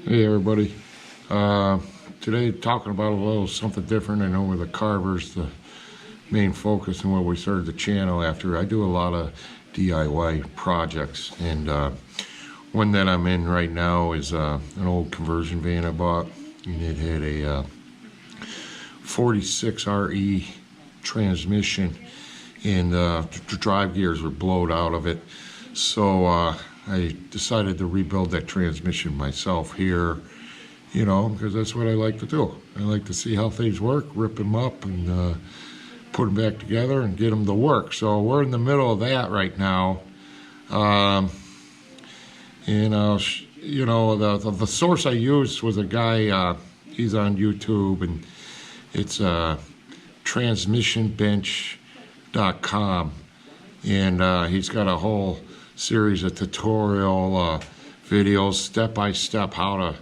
Hey everybody, today talking about a little something different. I know with the carver's the main focus and what we started the channel after. I do a lot of DIY projects, and one that I'm in right now is an old conversion van I bought, and it had a 46 RE transmission, and the drive gears were blowed out of it. So I decided to rebuild that transmission myself here, you know, because that's what I like to do. I like to see how things work, rip them up, and put them back together and get them to work. So we're in the middle of that right now. And you know, the source I used was a guy, he's on YouTube, and it's transmissionbench.com, and he's got a whole series of tutorial videos, step-by-step, how to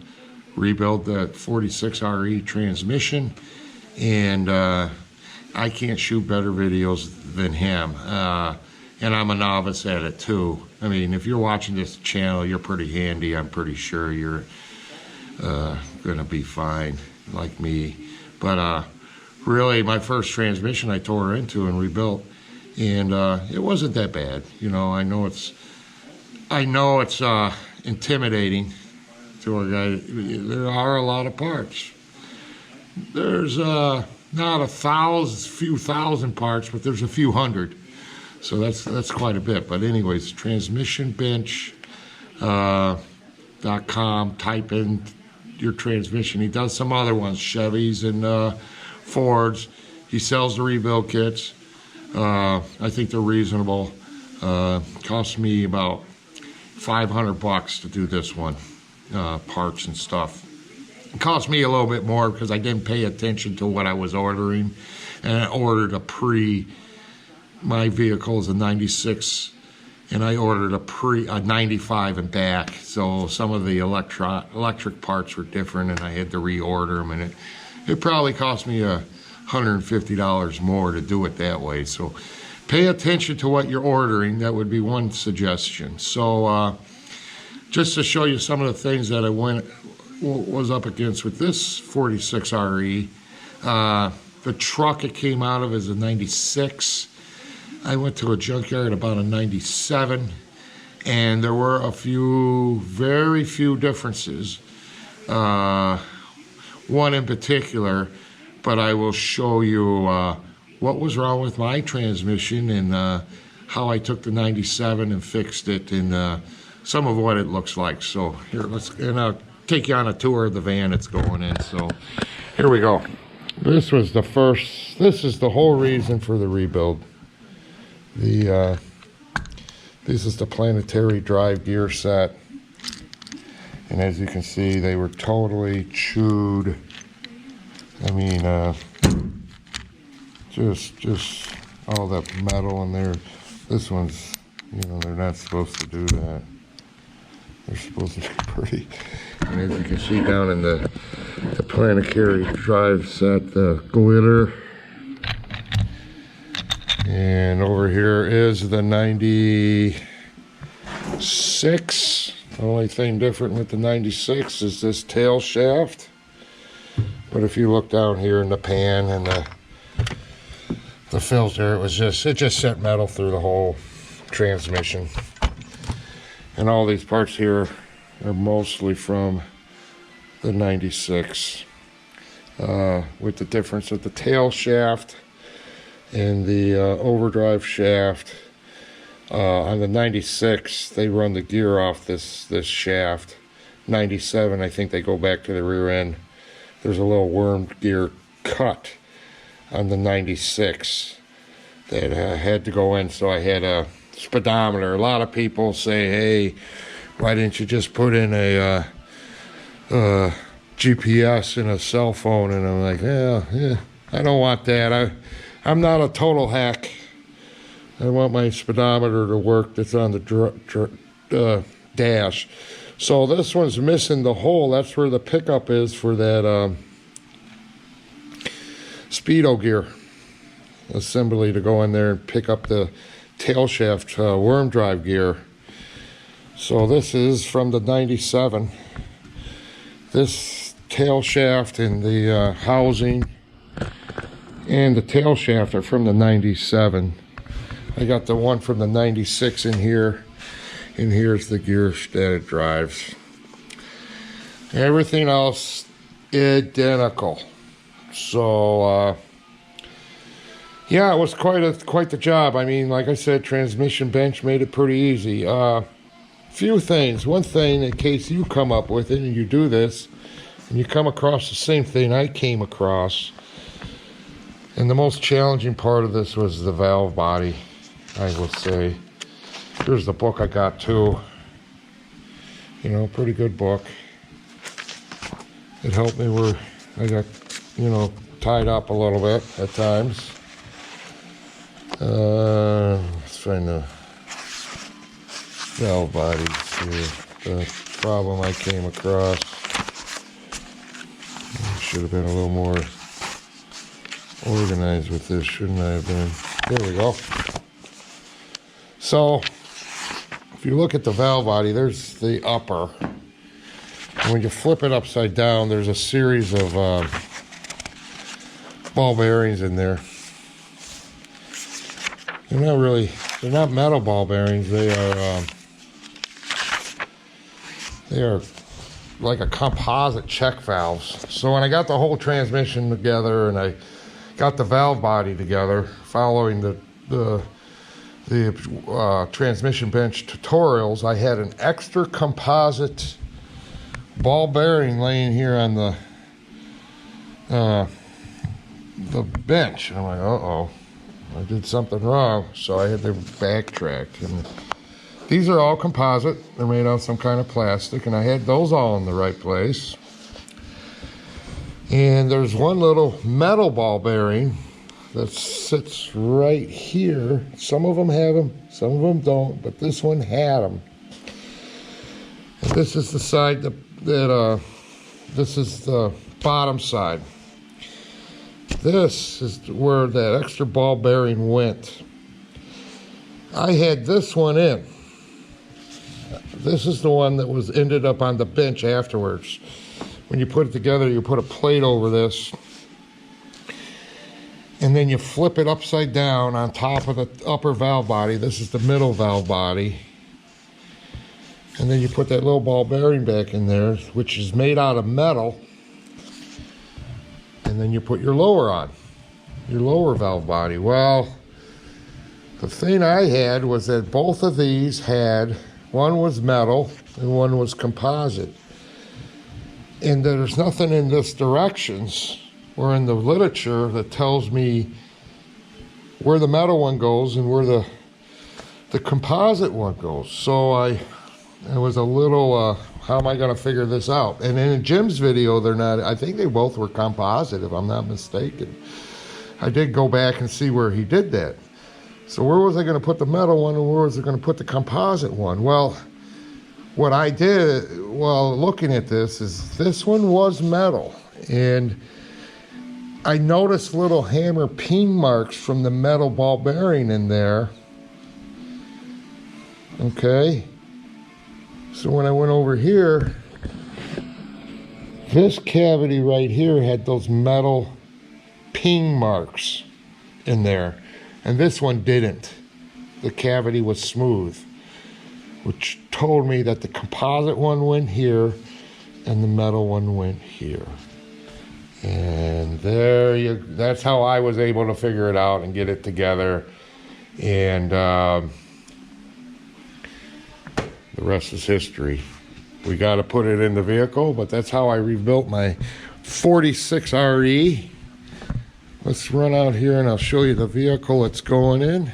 rebuild the 46 RE transmission. And I can't shoot better videos than him, and I'm a novice at it too. I mean, if you're watching this channel, you're pretty handy. I'm pretty sure you're gonna be fine like me. But really, my first transmission I tore into and rebuilt, and it wasn't that bad. You know, I know it's intimidating to a guy. There are a lot of parts. There's not few thousand parts, but there's a few hundred. So that's quite a bit. But anyways, transmissionbench.com. Type in your transmission. He does some other ones, Chevys and Fords. He sells the rebuild kits. I think they're reasonable. Cost me about $500 to do this one, parts and stuff. It cost me a little bit more because I didn't pay attention to what I was ordering, and I ordered my vehicle is a 96, and I ordered a 95 and back, so some of the electric parts were different, and I had to reorder them, and it probably cost me $150 more to do it that way. So pay attention to what you're ordering. That would be one suggestion. So just to show you some of the things that I was up against with this 46 RE. The truck it came out of is a 96. I went to a junkyard about a 97, and there were very few differences. One in particular, but I will show you what was wrong with my transmission, and how I took the 97 and fixed it, and some of what it looks like. So here, and I'll take you on a tour of the van it's going in. So here we go. This is the whole reason for the rebuild. This is the planetary drive gear set, and as you can see, they were totally chewed. I mean, just all the metal in there. This one's, you know, they're not supposed to do that. They're supposed to be pretty. And as you can see down in the planetary drive set, the glitter. And over here is the 96. The only thing different with the 96 is this tail shaft. But if you look down here in the pan and the filter, it just sent metal through the whole transmission. And all these parts here are mostly from the 96, with the difference of the tail shaft and the overdrive shaft. On the 96, they run the gear off this shaft. 97, I think they go back to the rear end. There's a little worm gear cut on the 96 that had to go in, so I had a speedometer. A lot of people say, hey, why didn't you just put in a GPS in a cell phone? And I'm like, yeah, I don't want that. I'm not a total hack. I want my speedometer to work that's on the dash. So this one's missing the hole. That's where the pickup is for that speedo gear assembly to go in there and pick up the tail shaft worm drive gear. So this is from the 97. This tail shaft and the housing and the tail shaft are from the 97. I got the one from the 96 in here, and here's the gear that it drives. Everything else identical. So yeah, it was quite the job. I mean, like I said, transmission bench made it pretty easy. Few things. One thing, in case you come up with it and you do this, and you come across the same thing I came across, and the most challenging part of this was the valve body, I would say. Here's the book I got too. You know, pretty good book. It helped me where I got, you know, tied up a little bit at times. Let's find the valve bodies here. The problem I came across. Should have been a little more organized with this, shouldn't I have been? There we go. So, if you look at the valve body, there's the upper. And when you flip it upside down, there's a series of ball bearings in there. They're not metal ball bearings. They are like a composite check valves. So when I got the whole transmission together and I got the valve body together, following the transmission bench tutorials, I had an extra composite ball bearing laying here on the bench. I'm like, uh-oh, I did something wrong. So I had to backtrack. And these are all composite. They're made out of some kind of plastic, and I had those all in the right place. And there's one little metal ball bearing that sits right here. Some of them have them, some of them don't, but this one had them. And this is the side this is the bottom side. This is where that extra ball bearing went. I had this one in. This is the one that was ended up on the bench afterwards. When you put it together, you put a plate over this, and then you flip it upside down on top of the upper valve body. This is the middle valve body. And then you put that little ball bearing back in there, which is made out of metal. And then you put your lower on, your lower valve body. Well, the thing I had was that both of these had, one was metal and one was composite. And there's nothing in this directions or in the literature that tells me where the metal one goes and where the composite one goes. So I was a little, how am I going to figure this out? And in Jim's video, they're not, I think they both were composite, if I'm not mistaken. I did go back and see where he did that. So where was I going to put the metal one, and where was I going to put the composite one? Well, what I did while looking at this is this one was metal. And I noticed little hammer peen marks from the metal ball bearing in there. Okay. So when I went over here, this cavity right here had those metal peen marks in there, and this one didn't. The cavity was smooth, which told me that the composite one went here and the metal one went here. And that's how I was able to figure it out and get it together. And the rest is history. We got to put it in the vehicle, but that's how I rebuilt my 46 RE. Let's run out here and I'll show you the vehicle it's going in.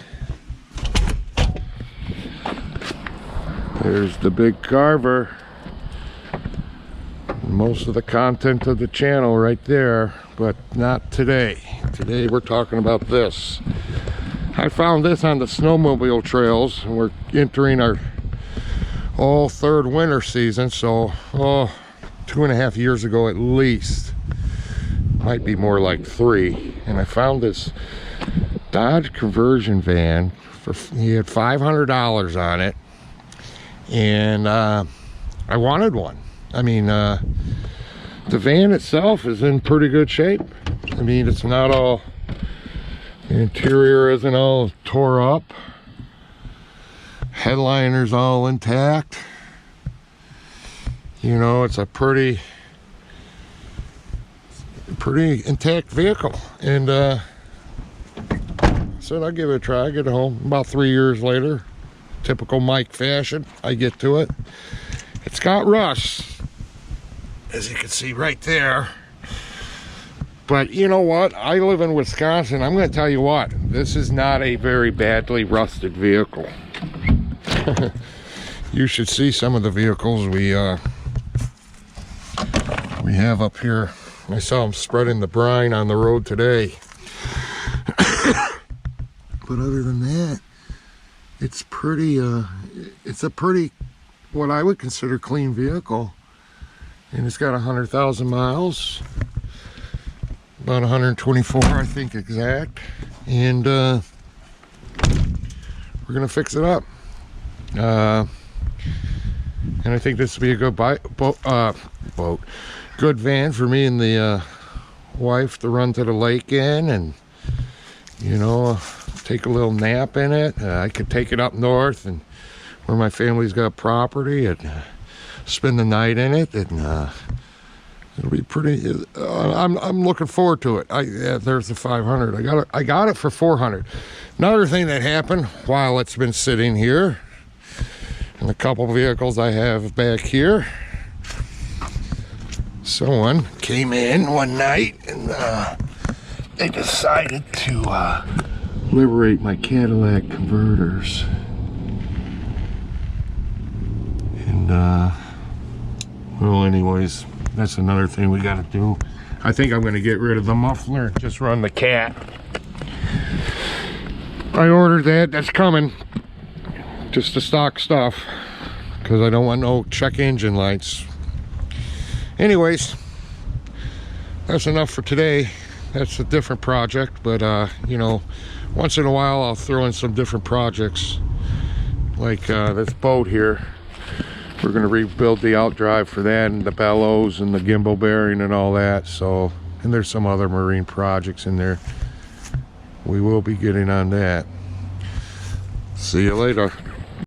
There's the big carver. Most of the content of the channel right there, but not today. Today we're talking about this. I found this on the snowmobile trails, and we're entering our third winter season, so 2.5 years ago at least, might be more like 3. And I found this Dodge conversion van he had $500 on it, and I wanted one. I mean, the van itself is in pretty good shape. I mean, it's not all, the interior isn't all tore up. Headliner's all intact. You know, it's a pretty intact vehicle. And I said I'll give it a try. I get it home about 3 years later. Typical Mike fashion, I get to it. It's got rust, as you can see right there. But you know what? I live in Wisconsin. I'm going to tell you what. This is not a very badly rusted vehicle. You should see some of the vehicles we have up here. I saw them spreading the brine on the road today. But other than that, it's pretty. It's a pretty, what I would consider, clean vehicle, and it's got 100,000 miles. About 124, I think, exact. And we're gonna fix it up. And I think this would be a good good van for me and the wife to run to the lake in, and you know, take a little nap in it. I could take it up north and where my family's got property and spend the night in it, and it'll be pretty. I'm looking forward to it. Yeah, there's the 500. I got it for 400. Another thing that happened while it's been sitting here, and a couple vehicles I have back here. Someone came in one night and they decided to liberate my Cadillac converters. And well, anyways, that's another thing we got to do. I think I'm going to get rid of the muffler, just run the cat. I ordered that. That's coming. Just the stock stuff, because I don't want no check engine lights. Anyways, that's enough for today. That's a different project, but you know, once in a while I'll throw in some different projects, like this boat here. We're going to rebuild the outdrive for that, and the bellows and the gimbal bearing and all that. So, and there's some other marine projects in there. We will be getting on that. See you later.